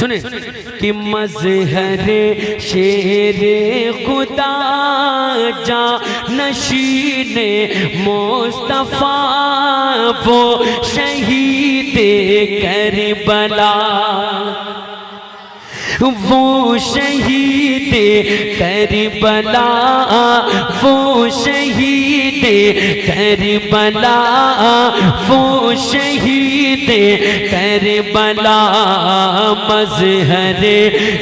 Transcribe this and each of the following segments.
سنیں کہ مظہر شیر خدا جانشین مصطفیٰ وہ شہید کربلا، وہ شہید کربلا، وہ شہید کربلا، وہ شہید کربلا، مظہر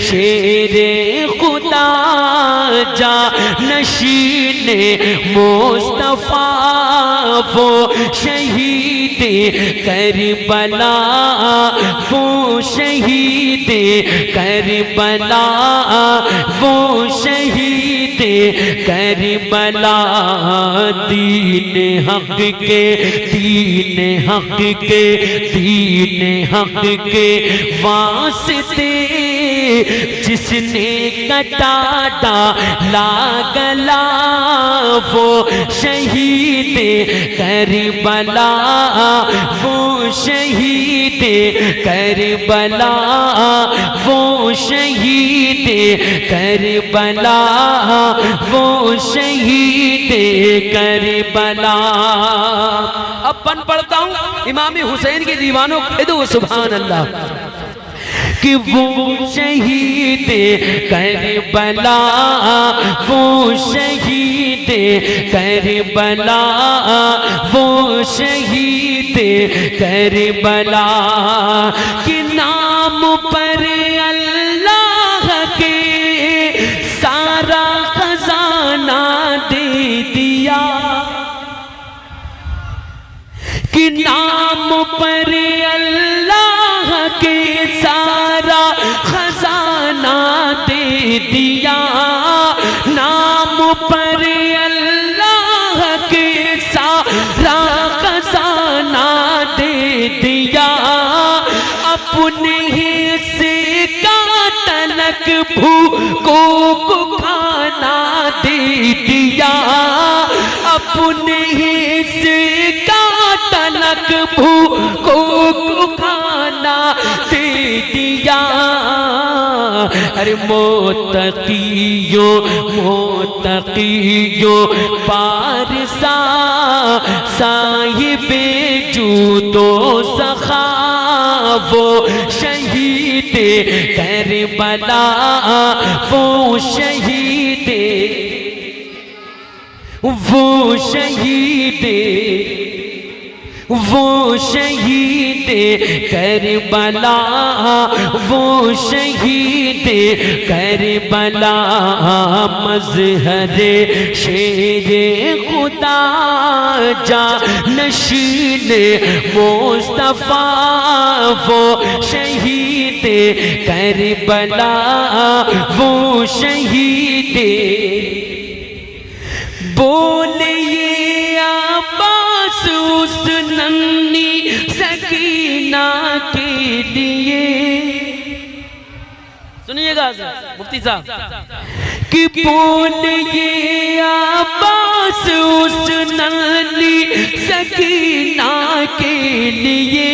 شیر خدا جانشین مصطفیٰ وہ شہید کربلا، وہ شہید کربلا، وہ شہید کربلا، دین حق کے، دین حق کے، دین حق کے واسطے جس نے کٹا ڈالا گلا، وہ شہید کربلا، وہ شہید کربلا، وہ شہید کربلا، وہ شہید کربلا۔ اب پن پڑھتا ہوں امام حسین کے دیوانوں کو، سبحان اللہ، کہ وہ شہید کربلا، وہ شہید کربلا، وہ شہید کربلا، کہ نام پر اللہ کے سارا خزانہ دے دیا، کہ نام پر اللہ کے سارا خزانہ دے دیا، نام پر اللہ کے سارا خزانہ دے دیا، اپنے حصے کا تلک بھوکوں کو کھانا دے دیا، اپنے حصے کا تلک بھوکوں کو کھانا دے دیا۔ ارے متقیوں متقیوں پارسا صاحب جود و سخا، وہ شہید کربلا، وہ شہید، وہ شہید، وہ شہید کربلا، وہ شہید کربلا، مظہر شیر خدا جانشین مصطفیٰ وہ شہید کربلا، وہ شہید۔ بولیے عباس اس ننھی سکینہ کے لیے، سنیے گا مفتی صاحب، کہ بولیے عباس اس ننھی سکینہ کے لیے،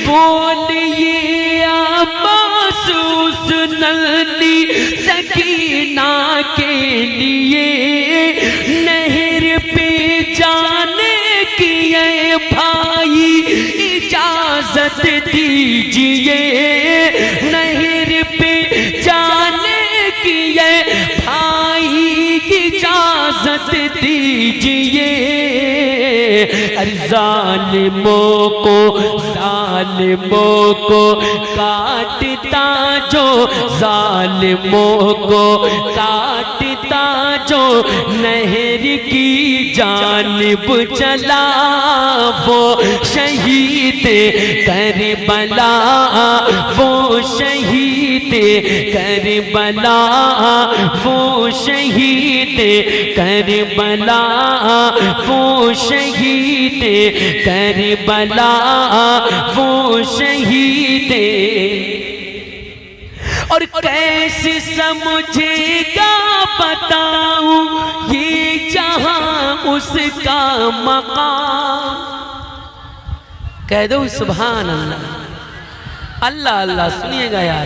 بولیے عباس اس ننھی سکینہ کے لیے، نہر پہ جانے کی اے بھائی اجازت دیجئے، نہر پہ جانے کی اے بھائی اجازت دیجئے، ظالموں کو کاٹتا جو، ظالموں کو کاٹتا جو نہر کی جانب چلا، وہ شہید کربلا، وہ شہید کربلا، وہ شہید کربلا، وہ شہید کربلا، وہ شہید۔ اور کیسے سمجھے گا بتاؤں یہ جہاں اس کا مقام، کہہ دو سبحان اللہ، اللہ اللہ سنیے گا یار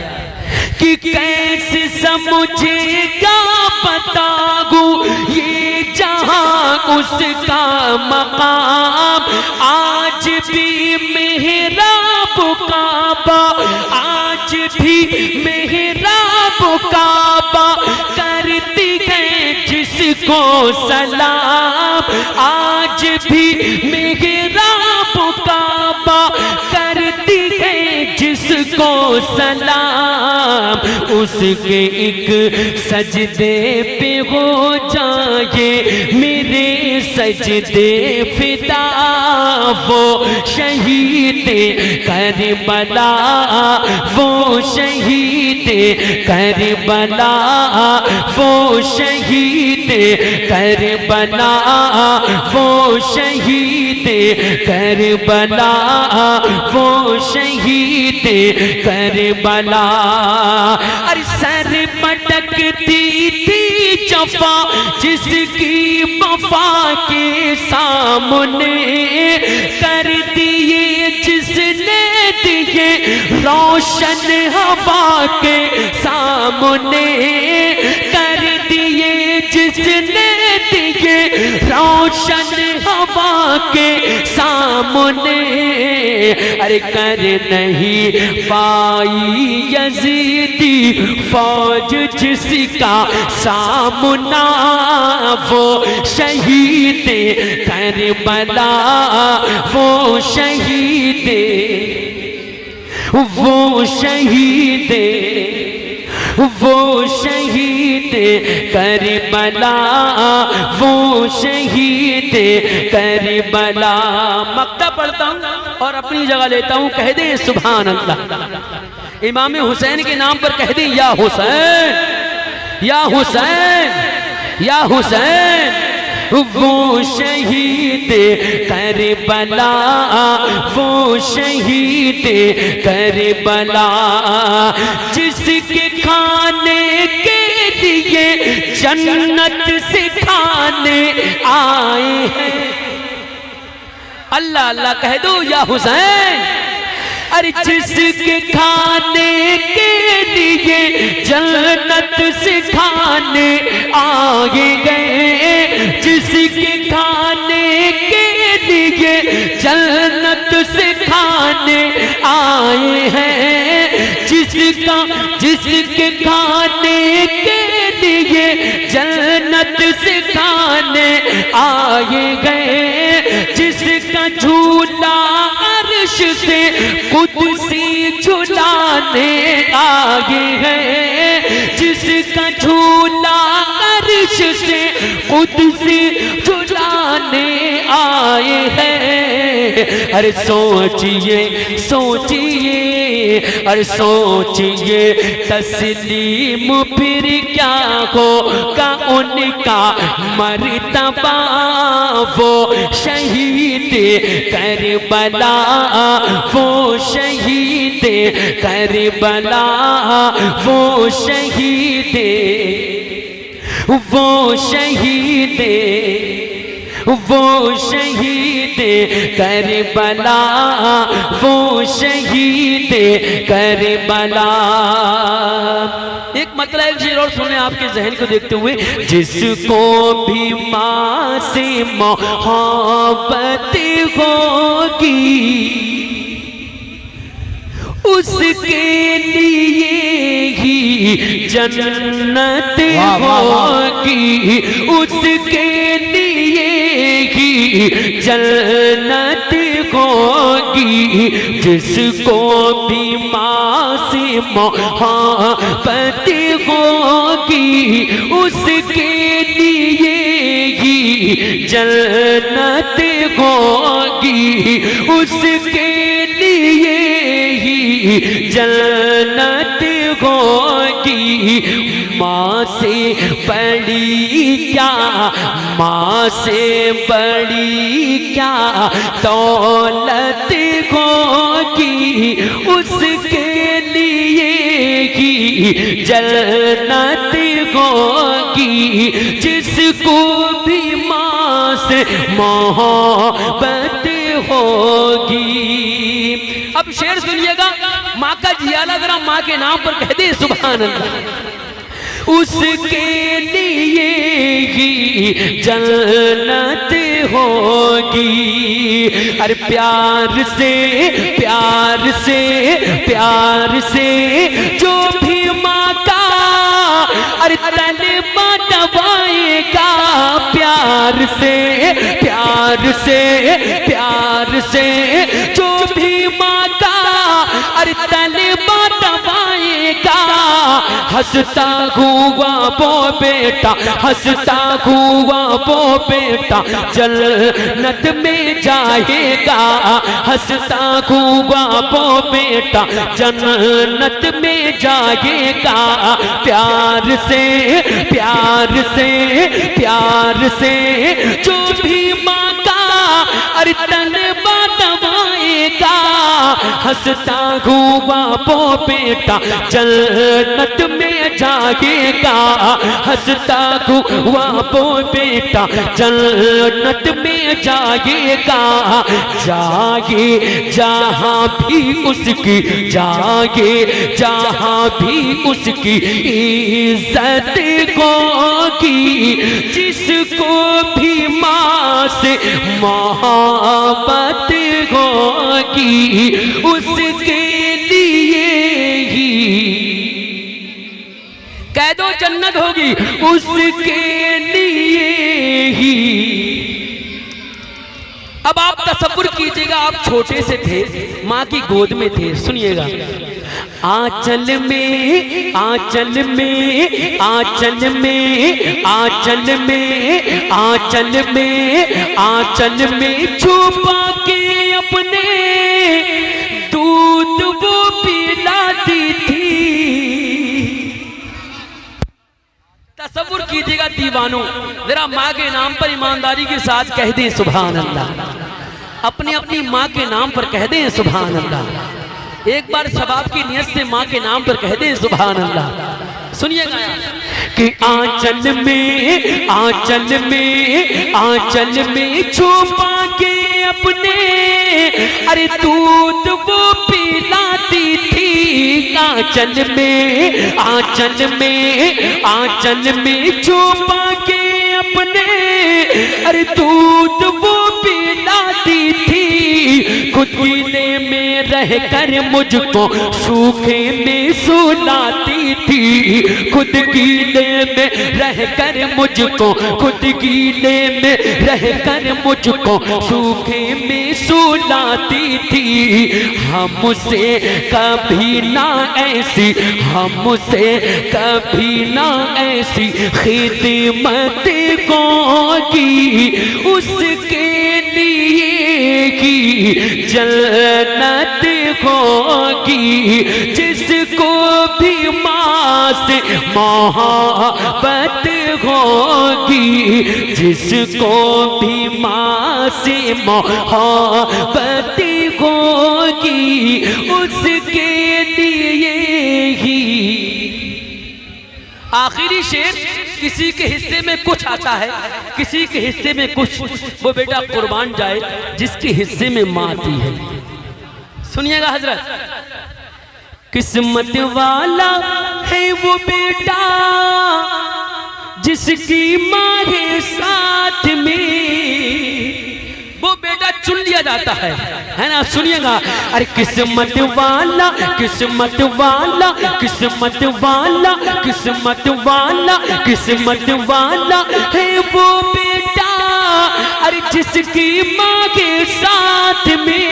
کہ کیسے سمجھے گا بتاؤں یہ جہاں اس کا مقام آج بھی محراب کعبہ آج بھی محراب کعبہ کرتی ہے جس کو سلام آج بھی محراب کعبہ کرتی ہے جس کو سلام اس کے ایک سجدے پہ ہو جائے میرے سجدے فدا وہ شہید کربلا وہ شہید کربلا وہ شہید کربلا وہ شہید کربلا وہ شہید کربلا ارے سر پٹکتی تھی جفا جس کی وفا کے سامنے کر دیے جس نے دیے روشن ہوا کے سامنے کر دیے جس نے دیے روشن ہوا کے سامنے ارے کر نہیں پائی یزیدی فوج جس کا سامنا وہ شہید کربلا وہ شہید وہ شہید وہ شہید کربلا وہ شہید کربلا مقطع پڑھتا ہوں اور اپنی جگہ لیتا ہوں کہہ دیں سبحان اللہ امام حسین کے نام پر کہہ دیں یا حسین یا حسین یا حسین وہ شہید کربلا وہ شہید کربلا جس کے کھانے کے لیے جنت سے کھانے آئے ہیں اللہ اللہ کہہ دو یا حسین ارے جس کے کھانے کے لیے جنت سے کھانے آگے گئے جس کے کھانے کے لیے جنت سے کھانے آئے ہیں جس کے کھانے کے لیے جنت سے کھانے آئے گئے جس کا جھولا عرش سے قدسی جھلانے آگے ہے جس کا جھولا عرش سے قدسی جھلانے آئے ہیں ارے سوچئے سوچئے ارے سوچئے تسلیم پھر کیا ہوگا ان کا مرتبہ وہ شہید کربلا وہ شہید کربلا وہ شہید وہ شہید وہ شہید کربلا وہ شہید کربلا ایک مطلب ایک شعر اور سنیں آپ کے ذہن کو دیکھتے ہوئے جس کو بھی ماں سے محبت ہوگی اس کے لیے ہی جنت ہوگی اس کے لیے ہی جنت ہوگی جس کو بھی ماں سے محبت ہوگی اس کے لیے ہی جنت ہوگی اس کے لیے ہی جنت ہوگی ماں سے بڑی کیا ماں سے بڑی کیا دولت ہوگی اس کے لیے ہی جنت ہوگی جس کو بھی ماں سے محبت ہوگی اب شعر سنیے گا ماں کا جیالہ ذرا ماں کے نام پر کہہ دیں سبحان اللہ۔ اس کے لیے ہی جنت ہوگی، ارے پیار سے پیار سے پیار سے جو بھی ماں کا ارے طلبہ دبائے گا، پیار سے پیار سے پیار سے جو بھی ماں کا ارے طلبہ دبائے گا، ہنستا ہوا وہ بیٹا ہنستا ہوا وہ بیٹا جنت میں جائے گا، ہنستا ہوا وہ بیٹا جنت میں جائے گا، پیار سے پیار سے پیار سے جو بھی ماں کا ارے طلبہ دبائے گا، ہنستا ہوا وہ بیٹا جنت میں جائے گا، ہنستا ہوا وہ بیٹا جنت میں جائے گا، جائے جہاں بھی اس کی جائے جہاں بھی اس کی عزت ہوگی، جس کو بھی ماں سے محبت ہوگی اس کے لیے ہی کہہ دو جنت ہوگی، اس کے لیے ہی۔ اب آپ تصور کیجئے گا آپ چھوٹے سے تھے، ماں کی گود میں تھے، سنیے گا، آنچل میں آنچل میں آنچل میں آنچل میں آنچل میں آنچل میں چھپا کے اپنے دودھ وہ پلاتی تھی۔ تصور کیجئے گا دیوانوں، ذرا ماں کے نام پر ایمانداری کے ساتھ کہہ دیں سبحان اللہ، اپنی اپنی ماں کے نام پر کہہ دیں سبحان اللہ، ایک بار ثواب کی نیت سے ماں کے نام پر کہہ دیں سبحان اللہ۔ سنیے گا کہ آنچل میں آنچل میں آنچل میں چھپا کے اپنے ارے دودھ وہ پلاتی تھی، آنچل میں آنچل میں آنچل میں چھپا کے اپنے ارے دودھ وہ پلاتی تھی، خود گیلے میں رہ کر مجھ کو سوکھے میں سلاتی تھی، خود گیلے میں رہ کر مجھ کو خود گیلے میں رہ کر مجھ کو سوکھے میں سلاتی تھی، ہم سے کبھی نہ ایسی ہم سے کبھی نہ ایسی خدمت ہوگی، اس کے لیے کی جنت ہوگی، جس کو بھی ماں سے محبت ہوگی، جس کو بھی ماں سے محبت ہوگی، اس کے لیے ہی۔ آخری شعر، کسی کے حصے میں کچھ آتا ہے، کسی کے حصے میں کچھ، وہ بیٹا قربان جائے جس کے حصے میں ماں آتی ہے۔ سنیے گا حضرت، قسمت والا ہے وہ بیٹا جس کی ماں ہے ساتھ میں، وہ بیٹا چن لیا جاتا ہے نا۔ سنیے گا، ارے قسمت والا قسمت والا قسمت والا قسمت والا قسمت والا ہے وہ بیٹا ارے جس کی ماں کے ساتھ میں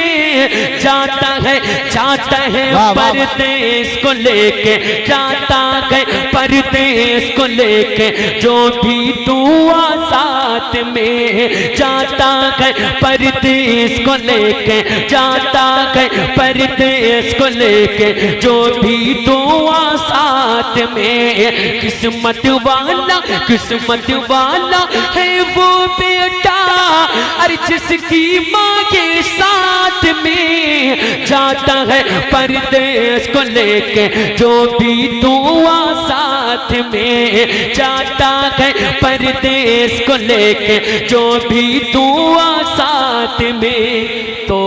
جاتا ہے پردیس کو لے کے، جاتا ہے پردیس کو لے کے، جو بھی دعا ساتھ میں جاتا ہے پردیس کو لے کے، جاتا ہے پردیس کو لے کے، جو بھی دعا ساتھ میں، قسمت والا ہے وہ بیٹا ارے جس کی ماں کے ساتھ میں جاتا ہے پردیس کو لے کے، جو بھی دعا ساتھ میں جاتا ہے پردیس کو لے کے، جو بھی دعا ساتھ میں۔ تو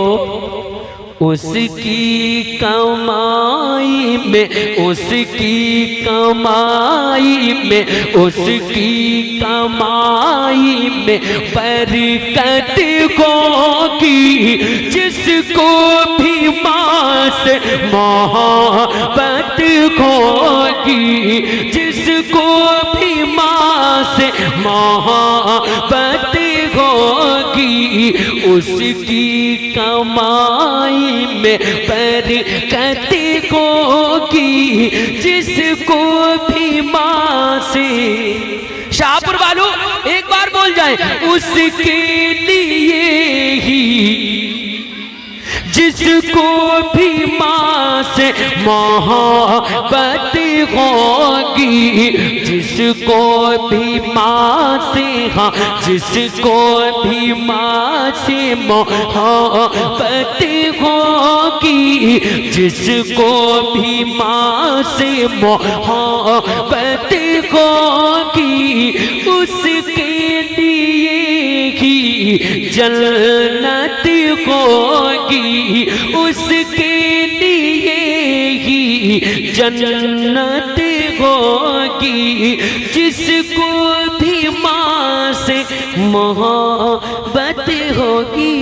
اس کی کمائی میں، اس کی کمائی میں، اس کی کمائی میں برکت ہوگی، جس کو بھی ماں سے محبت ہوگی، جس کو بھی ماں سے محبت ہوگی، اس کی کمائی میں برکت ہوگی، جس کو بھی ماں سے۔ شاہپور والو ایک بار بول جائیں، اس کے لیے ہی جس کو بھی ماں سے محبت ہوگی، جس کو بھی ماں سے، ہاں جس کو بھی ماں سے محبت ہوگی، جس کو بھی ماں سے محبت ہوگی، اس کے لیے ہی جنت ہوگی، اس کے لیے ہی جنت ہوگی، جس کو بھی ماں سے محبت ہوگی۔